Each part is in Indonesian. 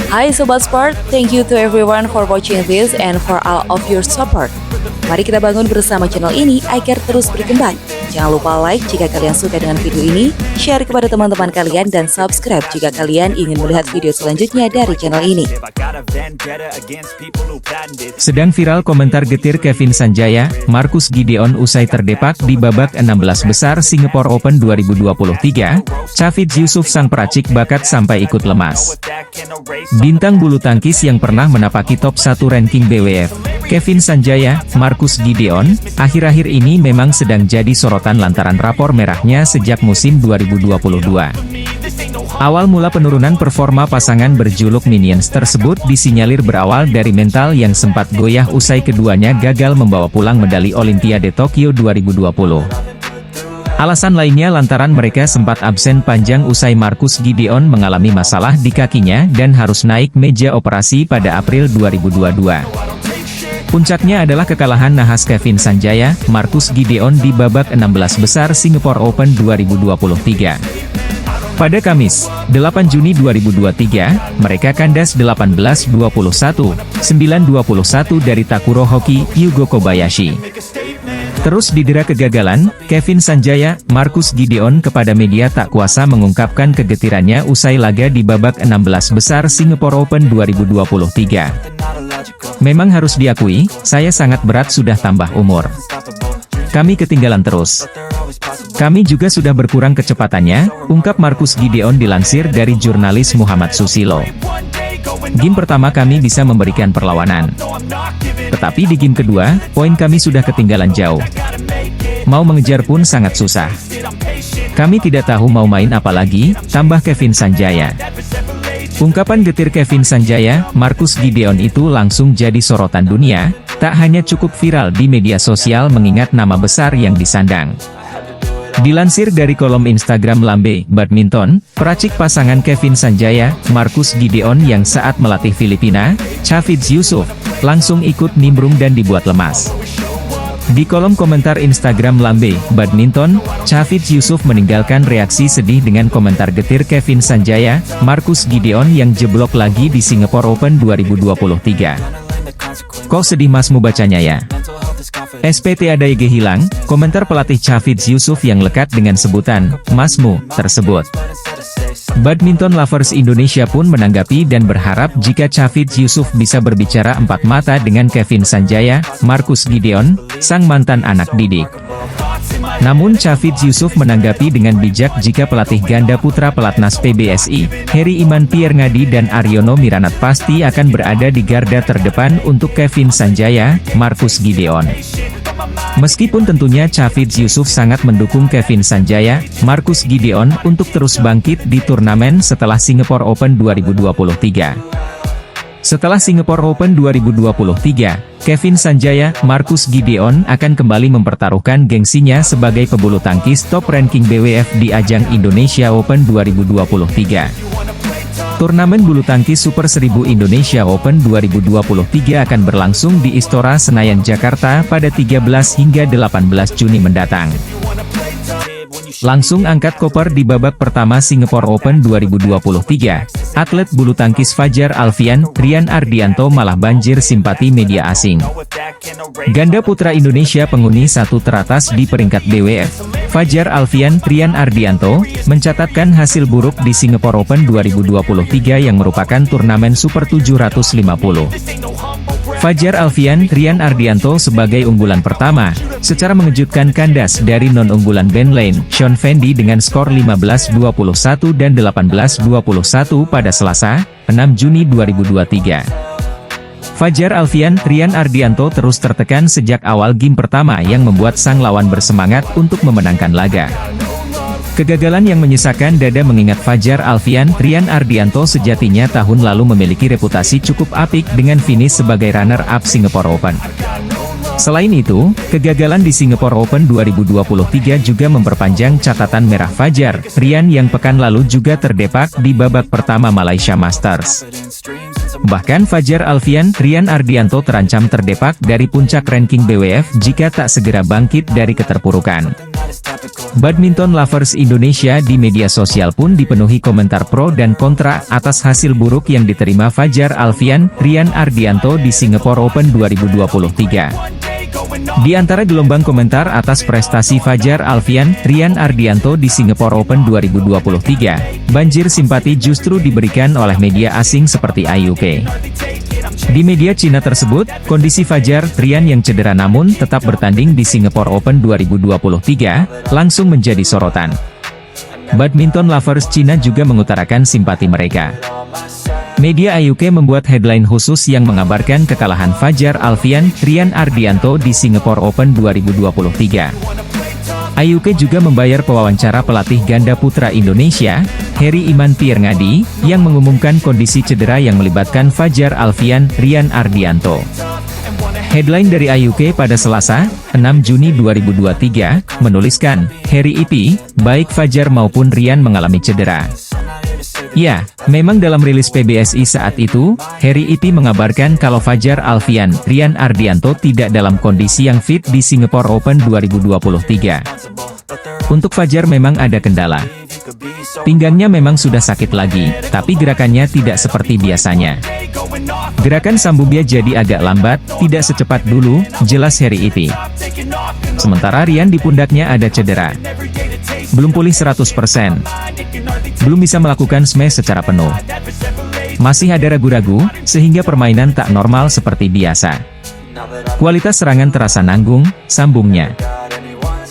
Hai Sobat Sport, thank you to everyone for watching this and for all of your support. Mari kita bangun bersama channel ini agar terus berkembang. Jangan lupa like jika kalian suka dengan video ini, share kepada teman-teman kalian, dan subscribe jika kalian ingin melihat video selanjutnya dari channel ini. Sedang viral komentar getir Kevin Sanjaya, Marcus Gideon usai terdepak di babak 16 besar Singapore Open 2023, Chavez Yusuf sang peracik bakat sampai ikut lemas. Bintang bulu tangkis yang pernah menapaki top 1 ranking BWF, Kevin Sanjaya, Marcus Gideon, akhir-akhir ini memang sedang jadi sorotan lantaran rapor merahnya sejak musim 2022. Awal mula penurunan performa pasangan berjuluk Minions tersebut disinyalir berawal dari mental yang sempat goyah usai keduanya gagal membawa pulang medali Olimpiade Tokyo 2020. Alasan lainnya lantaran mereka sempat absen panjang usai Marcus Gideon mengalami masalah di kakinya dan harus naik meja operasi pada April 2022. Puncaknya adalah kekalahan nahas Kevin Sanjaya, Marcus Gideon di babak 16 besar Singapore Open 2023. Pada Kamis, 8 Juni 2023, mereka kandas 18-21, 9-21 dari Takuro Hoki, Yugo Kobayashi. Terus didera kegagalan, Kevin Sanjaya, Marcus Gideon kepada media tak kuasa mengungkapkan kegetirannya usai laga di babak 16 besar Singapore Open 2023. Memang harus diakui, saya sangat berat sudah tambah umur. Kami ketinggalan terus. Kami juga sudah berkurang kecepatannya, ungkap Marcus Gideon dilansir dari jurnalis Muhammad Susilo. Game pertama kami bisa memberikan perlawanan. Tetapi di game kedua, poin kami sudah ketinggalan jauh. Mau mengejar pun sangat susah. Kami tidak tahu mau main apa lagi, tambah Kevin Sanjaya. Ungkapan getir Kevin Sanjaya, Marcus Gideon itu langsung jadi sorotan dunia, tak hanya cukup viral di media sosial mengingat nama besar yang disandang. Dilansir dari kolom Instagram Lambe Badminton, peracik pasangan Kevin Sanjaya, Marcus Gideon yang saat melatih Filipina, Chavez Yusuf, langsung ikut nimbrung dan dibuat lemas. Di kolom komentar Instagram Lambe Badminton, Chavez Yusuf meninggalkan reaksi sedih dengan komentar getir Kevin Sanjaya, Marcus Gideon yang jeblok lagi di Singapore Open 2023. Kok sedih masmu bacanya ya? SPT ada YG hilang, komentar pelatih Chavez Yusuf yang lekat dengan sebutan, masmu, tersebut. Badminton Lovers Indonesia pun menanggapi dan berharap jika Chavez Yusuf bisa berbicara empat mata dengan Kevin Sanjaya, Marcus Gideon, sang mantan anak didik. Namun Chavez Yusuf menanggapi dengan bijak jika pelatih ganda putra pelatnas PBSI, Heri Iman Pierngadi dan Aryono Miranat pasti akan berada di garda terdepan untuk Kevin Sanjaya, Marcus Gideon. Meskipun tentunya Chavez Yusuf sangat mendukung Kevin Sanjaya, Marcus Gideon untuk terus bangkit di turnamen setelah Singapore Open 2023. Setelah Singapore Open 2023, Kevin Sanjaya, Marcus Gideon akan kembali mempertaruhkan gengsinya sebagai pebulu tangkis top ranking BWF di ajang Indonesia Open 2023. Turnamen bulu tangkis Super 1000 Indonesia Open 2023 akan berlangsung di Istora Senayan Jakarta pada 13 hingga 18 Juni mendatang. Langsung angkat koper di babak pertama Singapore Open 2023, atlet bulu tangkis Fajar Alfian, Rian Ardianto malah banjir simpati media asing. Ganda putra Indonesia penghuni satu teratas di peringkat BWF, Fajar Alfian, Rian Ardianto, mencatatkan hasil buruk di Singapore Open 2023 yang merupakan turnamen Super 750. Fajar Alfian, Rian Ardianto sebagai unggulan pertama, secara mengejutkan kandas dari non-unggulan Ben Lane, Sean Fendi dengan skor 15-21 dan 18-21 pada Selasa, 6 Juni 2023. Fajar Alfian, Rian Ardianto terus tertekan sejak awal game pertama yang membuat sang lawan bersemangat untuk memenangkan laga. Kegagalan yang menyisakan dada mengingat Fajar Alfian, Rian Ardianto sejatinya tahun lalu memiliki reputasi cukup apik dengan finish sebagai runner-up Singapore Open. Selain itu, kegagalan di Singapore Open 2023 juga memperpanjang catatan merah Fajar, Rian yang pekan lalu juga terdepak di babak pertama Malaysia Masters. Bahkan Fajar Alfian, Rian Ardianto terancam terdepak dari puncak ranking BWF jika tak segera bangkit dari keterpurukan. Badminton lovers Indonesia di media sosial pun dipenuhi komentar pro dan kontra atas hasil buruk yang diterima Fajar Alfian, Rian Ardianto di Singapore Open 2023. Di antara gelombang komentar atas prestasi Fajar Alfian, Rian Ardianto di Singapore Open 2023, banjir simpati justru diberikan oleh media asing seperti IUK. Di media Cina tersebut, kondisi Fajar, Rian yang cedera namun tetap bertanding di Singapore Open 2023, langsung menjadi sorotan. Badminton lovers Cina juga mengutarakan simpati mereka. Media IUK membuat headline khusus yang mengabarkan kekalahan Fajar Alfian, Rian Ardianto di Singapore Open 2023. IUK juga membayar pewawancara pelatih ganda putra Indonesia, Heri Iman Pierngadi, yang mengumumkan kondisi cedera yang melibatkan Fajar Alfian, Rian Ardianto. Headline dari IUK pada Selasa, 6 Juni 2023, menuliskan, Heri Ipi, baik Fajar maupun Rian mengalami cedera. Ya, memang dalam rilis PBSI saat itu, Heri Ipi mengabarkan kalau Fajar Alfian, Rian Ardianto tidak dalam kondisi yang fit di Singapore Open 2023. Untuk Fajar memang ada kendala. Pinggangnya memang sudah sakit lagi, tapi gerakannya tidak seperti biasanya. Gerakan sambungnya jadi agak lambat, tidak secepat dulu, jelas Heri Ipi. Sementara Rian di pundaknya ada cedera. Belum pulih 100%. Belum bisa melakukan smash secara penuh. Masih ada ragu-ragu, sehingga permainan tak normal seperti biasa. Kualitas serangan terasa nanggung, sambungnya.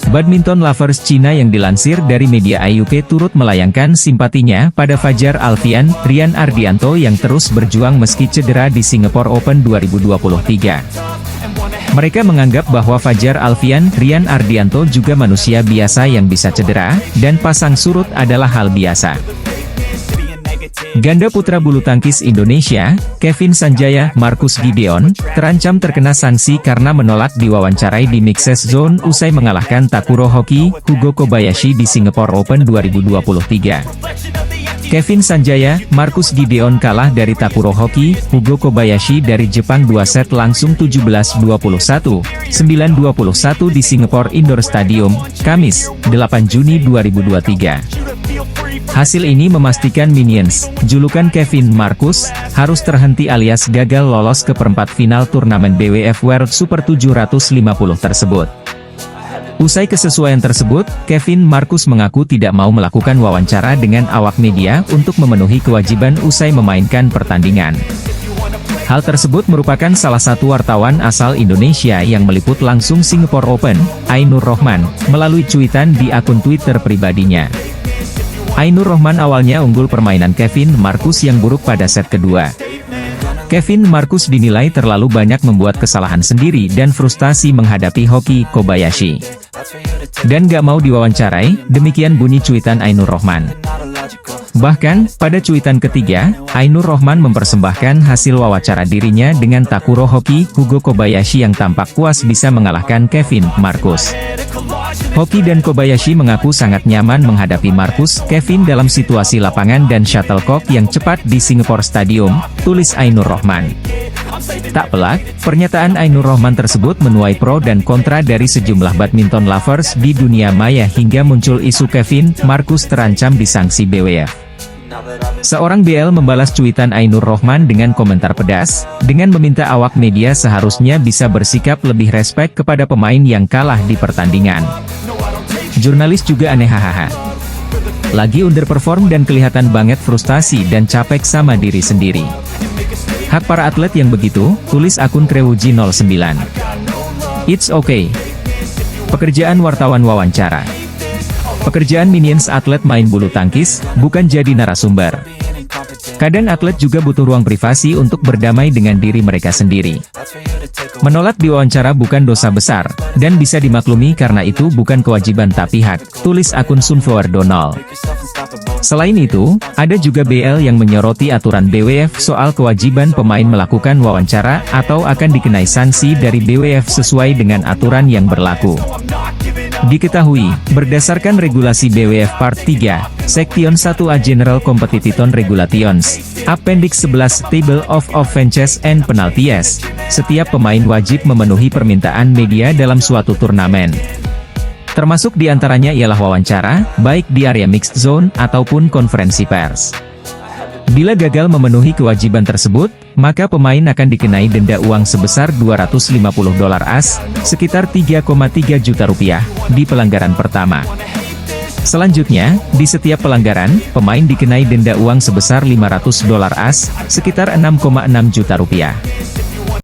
Badminton lovers Cina yang dilansir dari media IUK turut melayangkan simpatinya pada Fajar Alfian, Rian Ardianto yang terus berjuang meski cedera di Singapore Open 2023. Mereka menganggap bahwa Fajar Alfian, Rian Ardianto juga manusia biasa yang bisa cedera, dan pasang surut adalah hal biasa. Ganda putra bulu tangkis Indonesia, Kevin Sanjaya, Marcus Gideon, terancam terkena sanksi karena menolak diwawancarai di Mixed Zone usai mengalahkan Takuro Hoki, Hugo Kobayashi di Singapore Open 2023. Kevin Sanjaya, Marcus Gideon kalah dari Takuro Hoki, Hugo Kobayashi dari Jepang 2 set langsung 17-21, 9-21 di Singapore Indoor Stadium, Kamis, 8 Juni 2023. Hasil ini memastikan Minions, julukan Kevin Marcus, harus terhenti alias gagal lolos ke perempat final turnamen BWF World Super 750 tersebut. Usai kesesuaian tersebut, Kevin Marcus mengaku tidak mau melakukan wawancara dengan awak media untuk memenuhi kewajiban usai memainkan pertandingan. Hal tersebut merupakan salah satu wartawan asal Indonesia yang meliput langsung Singapore Open, Ainur Rohman, melalui cuitan di akun Twitter pribadinya. Ainur Rohman awalnya unggul permainan Kevin Marcus yang buruk pada set kedua. Kevin Marcus dinilai terlalu banyak membuat kesalahan sendiri dan frustasi menghadapi Hoki Kobayashi. Dan gak mau diwawancarai, demikian bunyi cuitan Ainur Rohman. Bahkan, pada cuitan ketiga, Ainur Rohman mempersembahkan hasil wawancara dirinya dengan Takuro Hoki, Hugo Kobayashi yang tampak puas bisa mengalahkan Kevin Marcus. Hoki dan Kobayashi mengaku sangat nyaman menghadapi Marcus, Kevin dalam situasi lapangan dan shuttlecock yang cepat di Singapore Stadium, tulis Ainur Rohman. Tak pelak, pernyataan Ainur Rohman tersebut menuai pro dan kontra dari sejumlah badminton lovers di dunia maya hingga muncul isu Kevin Marcus terancam disanksi BWF. Seorang BL membalas cuitan Ainur Rohman dengan komentar pedas, dengan meminta awak media seharusnya bisa bersikap lebih respek kepada pemain yang kalah di pertandingan. Jurnalis juga aneh hahaha. Lagi underperform dan kelihatan banget frustasi dan capek sama diri sendiri. Hak para atlet yang begitu, tulis akun Krewuji 09. It's okay. Pekerjaan wartawan wawancara. Pekerjaan Minions atlet main bulu tangkis, bukan jadi narasumber. Kadang atlet juga butuh ruang privasi untuk berdamai dengan diri mereka sendiri. Menolak diwawancara bukan dosa besar, dan bisa dimaklumi karena itu bukan kewajiban tapi hak, tulis akun Sunflower Donald. Selain itu, ada juga BL yang menyoroti aturan BWF soal kewajiban pemain melakukan wawancara atau akan dikenai sanksi dari BWF sesuai dengan aturan yang berlaku. Diketahui, berdasarkan regulasi BWF Part 3, Section 1A General Competition Regulations, Appendix 11 Table of Offenses and Penalties, setiap pemain wajib memenuhi permintaan media dalam suatu turnamen. Termasuk diantaranya ialah wawancara, baik di area mixed zone ataupun konferensi pers. Bila gagal memenuhi kewajiban tersebut, maka pemain akan dikenai denda uang sebesar $250 AS, sekitar 3,3 juta rupiah, di pelanggaran pertama. Selanjutnya, di setiap pelanggaran, pemain dikenai denda uang sebesar $500 AS, sekitar 6,6 juta rupiah.